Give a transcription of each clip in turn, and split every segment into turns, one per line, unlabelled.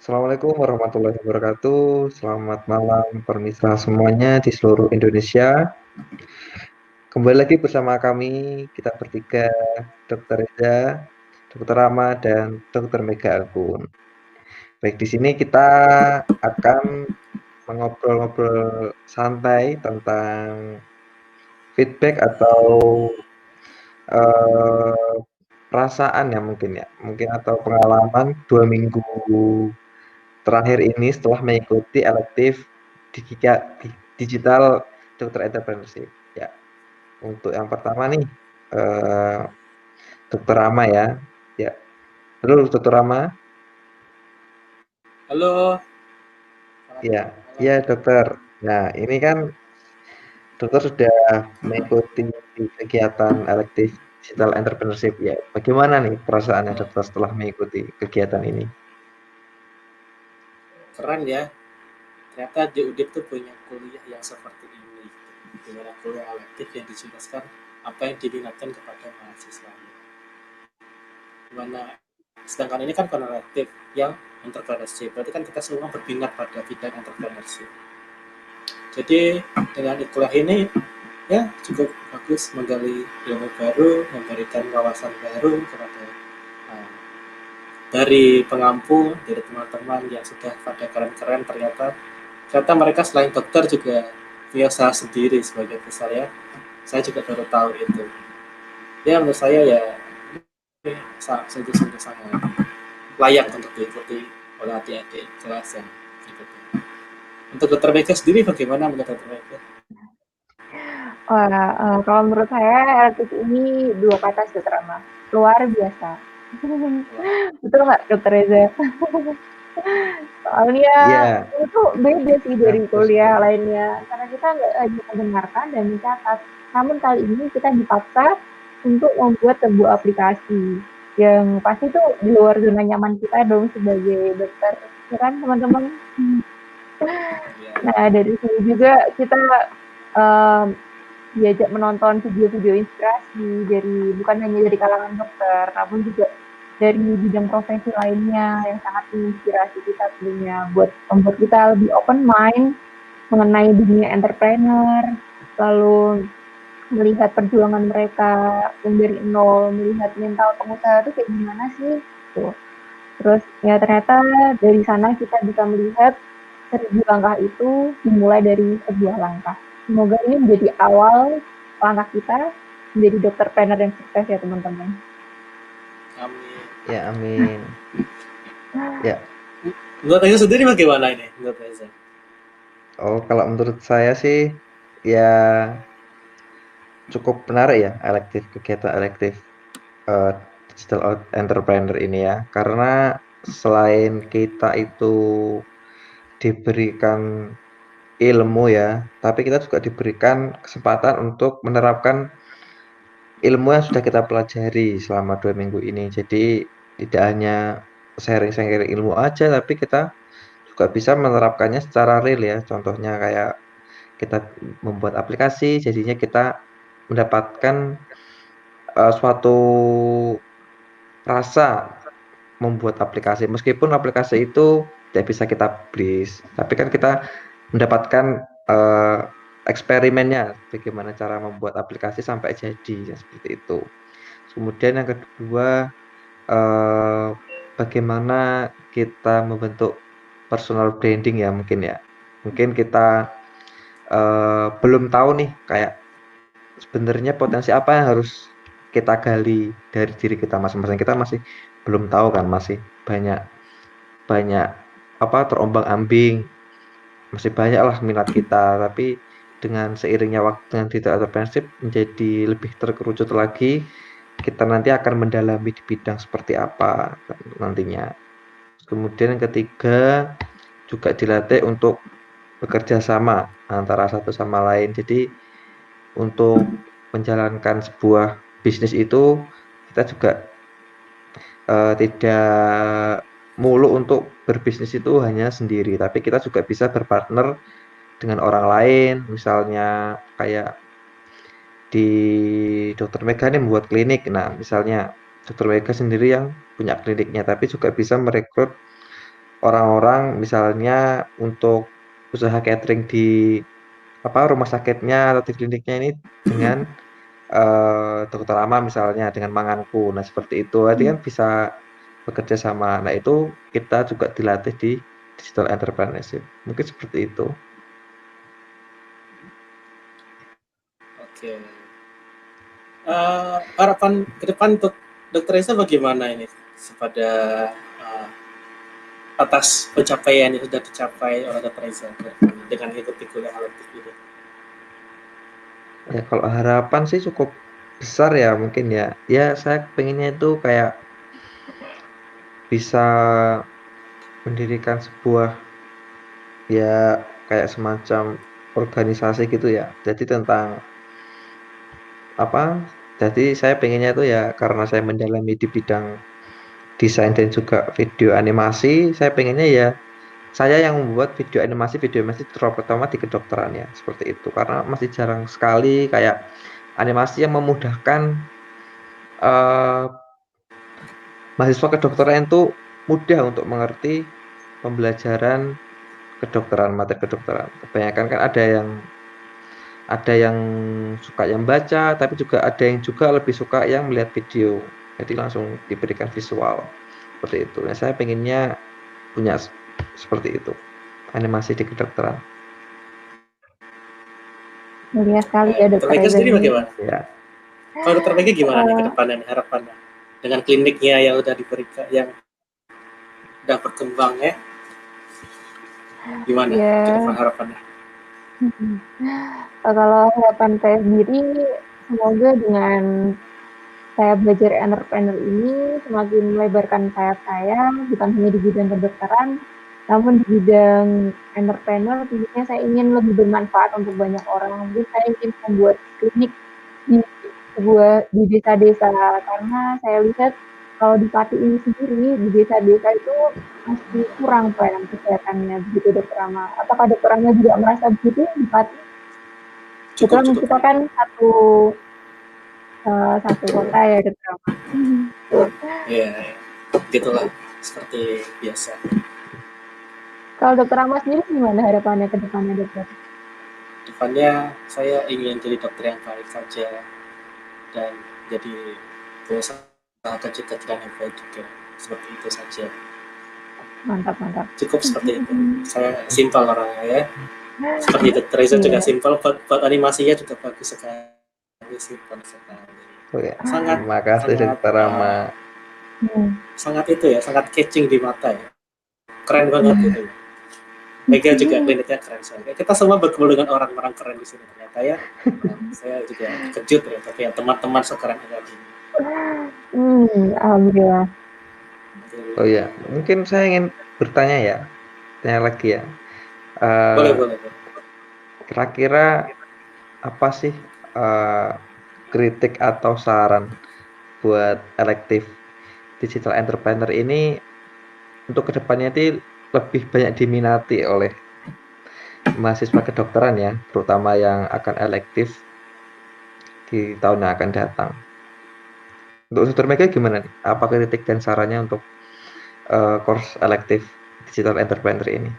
Assalamualaikum warahmatullahi wabarakatuh. Selamat malam permitra semuanya di seluruh Indonesia. Kembali lagi bersama kami, kita bertiga, Dr. Reza, Dr. Rama, dan Dr. Mega Agun. Baik, di sini kita akan mengobrol-ngobrol santai tentang feedback atau eh, perasaan ya mungkin atau pengalaman 2 minggu terakhir ini setelah mengikuti elektif digital dokter entrepreneurship. Ya, untuk yang pertama nih, eh, dokter Rama ya. Ya, halo dokter Rama.
Halo, selamat
Ya,
malam
ya dokter.
teman-teman.
Nah, ini kan dokter sudah mengikuti kegiatan elektif digital entrepreneurship ya. Bagaimana nih perasaannya
Ya,
dokter setelah mengikuti kegiatan ini?
keren ya. Ternyata di UDIP tuh punya kuliah yang seperti ini. Di mana kuliah elektif yang dijelaskan apa yang diminatkan kepada mahasiswa. Dimana sedangkan ini kan kuliah elektif yang entrepreneurship. Berarti kan kita semua berminat pada bidang entrepreneurship. Jadi dengan kuliah ini ya cukup bagus menggali ilmu baru, memberikan wawasan baru kepada uh, dari pengampu, dari teman-teman yang sudah pada keren-keren ternyata mereka selain dokter juga punya usaha sendiri sebagai besar ya. Saya juga baru tahu itu. Ya menurut saya ya sungguh-sungguh sangat layak untuk diikuti oleh adik-adik kelas yang berikutnya. Untuk dokter Mega sendiri bagaimana menurut dokter Mega?
Wah, kalau menurut saya elektif ini 2 kata sih Rama, luar biasa.
Wah,
Betul nggak Dokter Reza? Soalnya
Ya,
itu beda sih
ya
dari
betul
kuliah
sekali.
lainnya, karena kita nggak hanya mendengarkan dan mencatat, namun kali ini kita dipaksa untuk membuat sebuah aplikasi, yang pasti tuh di luar zona nyaman kita dong sebagai dokter, ya kan teman-teman?
ya,
Nah dari sini juga kita, mmm diajak menonton video-video inspirasi dari bukan hanya dari kalangan dokter, namun juga dari bidang profesi lainnya yang sangat menginspirasi kita tentunya buat membuat kita lebih open mind mengenai dunia entrepreneur, lalu melihat perjuangan mereka yang dari nol, melihat mental pengusaha itu kayak gimana sih, tuh. Terus ya ternyata dari sana kita bisa melihat 1000 langkah itu dimulai dari sebuah langkah. Semoga ini menjadi awal langkah kita menjadi dokter trainer yang sukses ya teman-teman.
amin.
Ya, amin. Ya,
Menurut Reza sendiri bagaimana ini? Menurut Reza?
oh kalau menurut saya sih ya cukup menarik ya kegiatan elektif eh, digital entrepreneur ini ya, karena selain kita itu diberikan ilmu ya, tapi kita juga diberikan kesempatan untuk menerapkan ilmu yang sudah kita pelajari selama 2 minggu ini. Jadi tidak hanya sharing-sharing ilmu aja, tapi kita juga bisa menerapkannya secara real ya. Contohnya kayak kita membuat aplikasi, jadinya kita mendapatkan suatu rasa membuat aplikasi. Meskipun aplikasi itu tidak bisa kita publish, tapi kan kita mendapatkan eh, eksperimennya, bagaimana cara membuat aplikasi sampai jadi, ya, seperti itu. Kemudian yang kedua, eh, bagaimana kita membentuk personal branding ya mungkin ya. Mungkin kita belum tahu nih kayak sebenarnya potensi apa yang harus kita gali dari diri kita masing-masing. Kita masih belum tahu kan, masih banyak banyak apa terombang-ambing, masih banyak lah minat kita, tapi dengan seiringnya waktu dengan digital entrepreneurship menjadi lebih terkerucut lagi, kita nanti akan mendalami di bidang seperti apa nantinya. Kemudian yang ketiga juga dilatih untuk bekerja sama antara satu sama lain. Jadi untuk menjalankan sebuah bisnis itu kita juga tidak mulu untuk berbisnis itu hanya sendiri, tapi kita juga bisa berpartner dengan orang lain, misalnya kayak di Dokter Mega ini membuat klinik. Nah, misalnya Dokter Mega sendiri yang punya kliniknya, tapi juga bisa merekrut orang-orang misalnya untuk usaha catering di rumah sakitnya atau di kliniknya ini dengan dokter Rama misalnya dengan manganku. Nah, seperti itu. Jadi kan bisa bekerja sama. Nah, itu kita juga dilatih di digital entrepreneurship. Mungkin seperti itu.
Oke. Harapan ke depan untuk Dokter Reza bagaimana ini pada atas pencapaian yang sudah dicapai oleh Dokter Reza dengan mengikuti kuliah elektif ini?
Ya, kalau harapan sih cukup besar ya mungkin ya. Ya, saya pengennya itu kayak bisa mendirikan sebuah ya kayak semacam organisasi gitu ya. Jadi tentang apa? Jadi saya pengennya itu ya karena saya mendalami di bidang desain dan juga video animasi, saya pengennya ya saya yang membuat video animasi terutama di kedokteran ya, seperti itu. Karena masih jarang sekali kayak animasi yang memudahkan eh, mahasiswa kedokteran itu mudah untuk mengerti pembelajaran kedokteran, materi kedokteran. Kebanyakan kan ada yang suka yang baca, tapi juga ada yang juga lebih suka yang melihat video. Jadi langsung diberikan visual seperti itu. Nah, saya pengennya punya seperti itu animasi di kedokteran.
Mulia sekali ya
Dokter
Dokter
Mega
Reza
sendiri
ini.
bagaimana?
Ya,
Kalau Dokter Mega gimana nih ke
Eh,
depannya nih harapannya dengan kliniknya yang udah diberikan, yang udah berkembang ya? Gimana ke
ya,
depan harapannya?
kalau harapan saya sendiri, semoga dengan saya belajar entrepreneur ini semakin melebarkan sayap saya, bukan hanya di bidang kedokteran, namun di bidang entrepreneur tentunya saya ingin lebih bermanfaat untuk banyak orang. Mungkin saya ingin membuat klinik di di desa-desa, karena saya lihat kalau di Pati ini sendiri, di desa-desa itu masih kurang pelayanan kesehatannya, begitu Dokter Rama. Apakah Dokter Rama juga merasa begitu di Pati?
Cukup
Kebetulan
cukup.
kita kan satu kota ya Dokter Rama.
Ya, gitulah seperti biasa.
Kalau Dokter Rama sendiri gimana harapannya ke depannya Dokter?
Depannya saya ingin jadi dokter yang baik saja dan jadi pengusaha cita-cita yang baik juga, seperti itu saja.
Mantap, mantap.
Cukup seperti itu. Saya simpel orangnya ya. Seperti Dokter Reza juga
Iya.
simpel, buat animasinya juga bagus sekali, simpel sekali.
oh ya.
Sangat
Terima kasih
sangat
Dokter Rama.
sangat itu ya, sangat catching di mata ya. Keren banget gitu ya. Mega juga kliniknya keren sekali. Kita semua bertemu dengan orang-orang keren di sini ternyata ya. Saya juga terkejut ya, tapi ya teman-teman sekeren ini.
Alhamdulillah.
Oh ya, mungkin saya ingin bertanya ya, tanya lagi ya.
Boleh,
Eh,
boleh, boleh.
Kira-kira apa sih kritik atau saran buat elektif digital entrepreneur ini untuk kedepannya itu lebih banyak diminati oleh mahasiswa kedokteran ya, terutama yang akan elektif di tahun yang akan datang. Untuk Dokter Mega gimana nih? Apa kritik dan sarannya untuk course elektif digital entrepreneur ini?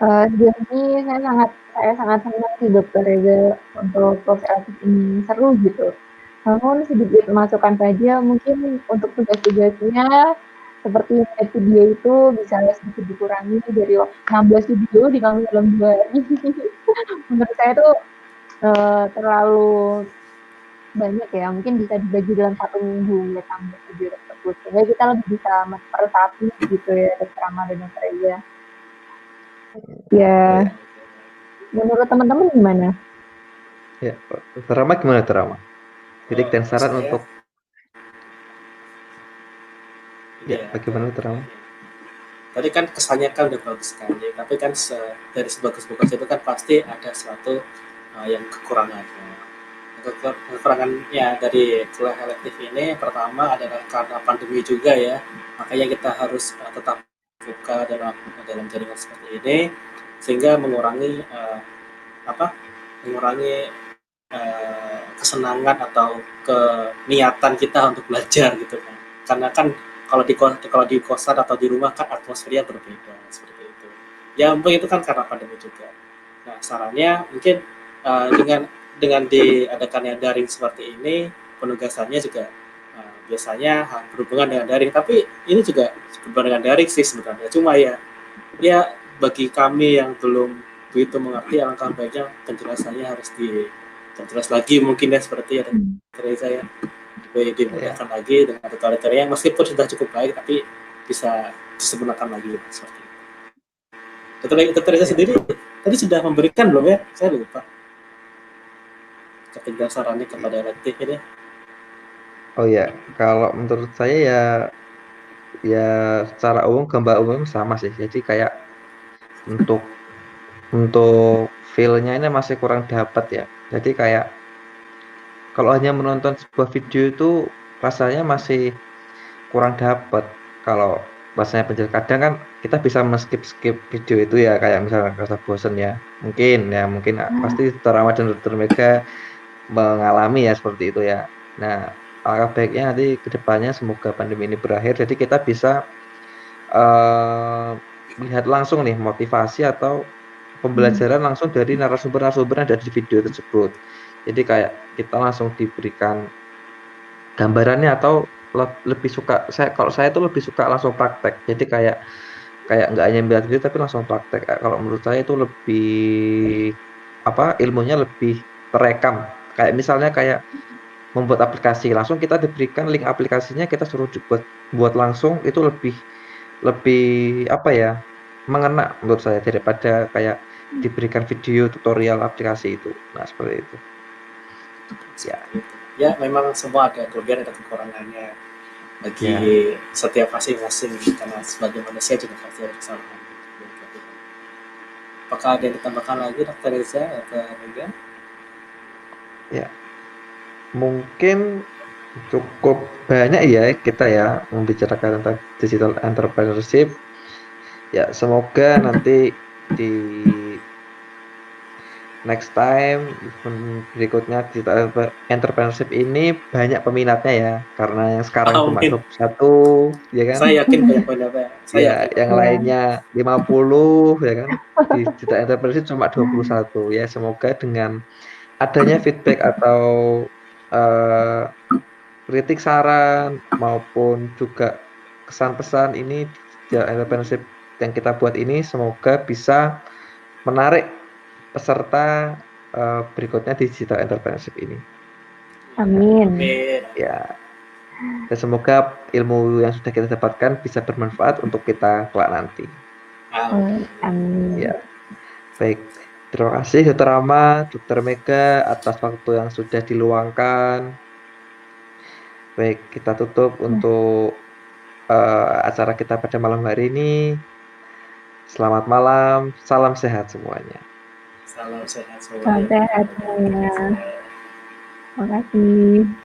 Sejauh ini saya sangat senang sih Dokter Reza untuk course elektif ini, seru gitu. Namun sedikit masukan saja mungkin untuk tugas-tugasnya seperti lihat video itu bisa sedikit dikurangi dari 16 video ditambah dalam 2 hari. Menurut saya itu terlalu banyak ya, mungkin bisa dibagi dalam 1 minggu ya tambah video tersebut, sehingga kita lebih bisa meresapi gitu ya Dokter Rama dan Dokter Reza. Ya, menurut teman-teman gimana?
Ya, Dokter Rama gimana Dokter Rama? Kritik dan saran
Saya
untuk ya
ya,
bagaimana Dokter Rama?
tadi kan kesannya kan udah bagus sekali, tapi kan dari sebagus-bagus itu kan pasti ada suatu yang kekurangannya. Kekurangannya dari kuliah elektif ini pertama adalah karena pandemi juga ya, makanya kita harus tetap buka dalam jaringan seperti ini sehingga mengurangi mengurangi kesenangan atau keniatan kita untuk belajar gitu kan, karena kan kalau di kosan atau di rumah kan atmosfernya berbeda seperti itu. Ya mungkin itu kan karena pandemi juga. Nah sarannya mungkin dengan diadakannya daring seperti ini, penugasannya juga biasanya berhubungan dengan daring. Tapi ini juga berhubungan dengan daring sih sebenarnya. Cuma ya bagi kami yang belum begitu mengerti, alangkah baiknya penjelasannya harus diperjelas lagi mungkin ya seperti ya Teresa ya. Dimudahkan lagi dengan tutorialnya, meskipun sudah cukup baik tapi bisa disempurnakan lagi seperti itu. Dokter Teresa sendiri tadi sudah memberikan belum ya? Saya lupa. Ketika sarannya kepada elektif ini.
Oh ya, kalau menurut saya ya secara umum gambar umum sama sih. Jadi kayak untuk feel-nya ini masih kurang dapat ya. Jadi kayak kalau hanya menonton sebuah video itu rasanya masih kurang dapat. Kalau rasanya penjelasan kadang kan kita bisa skip video itu ya, kayak misalnya rasa bosen ya. Mungkin pasti Dr. Ahmad dan Dr. Mega mengalami ya seperti itu ya. Nah, alangkah baiknya nanti kedepannya semoga pandemi ini berakhir, jadi kita bisa melihat langsung nih motivasi atau pembelajaran langsung dari narasumber-narasumber yang ada di video tersebut. Jadi kayak kita langsung diberikan gambarannya, atau lebih suka kalau saya tuh lebih suka langsung praktek. Jadi kayak nggak hanya melihat video tapi langsung praktek. Kalau menurut saya itu lebih ilmunya lebih terekam. Kayak misalnya kayak membuat aplikasi, langsung kita diberikan link aplikasinya, kita suruh buat langsung, itu lebih mengena menurut saya daripada kayak diberikan video tutorial aplikasi itu. Nah, seperti itu.
Ya memang semua ada kelebihan dan kekurangannya bagi setiap masing-masing, karena sebagai manusia juga pasti ada kesalahan. Apakah ada yang ditambahkan lagi Dr. Reza atau Mega?
Ya, mungkin cukup banyak ya kita ya membicarakan tentang digital entrepreneurship. Ya, semoga nanti di next time event berikutnya digital entrepreneurship ini banyak peminatnya ya, karena yang sekarang cuma 21 ya kan.
Saya yakin banyak peminatnya.
Yang lainnya 50 ya kan. Di digital entrepreneurship cuma 21 ya. Semoga dengan adanya feedback atau kritik, saran maupun juga kesan pesan ini digital entrepreneurship yang kita buat ini semoga bisa menarik peserta berikutnya di digital entrepreneurship ini.
Amin.
Ya. Dan semoga ilmu yang sudah kita dapatkan bisa bermanfaat untuk kita kelak nanti.
Amin.
Ya. Baik. Terima kasih Dr. Ahmad, Dr. Mega atas waktu yang sudah diluangkan. Baik, kita tutup untuk acara kita pada malam hari ini. Selamat malam, salam sehat semuanya.
Salam sehat semuanya.
Salam sehat semuanya. Terima kasih.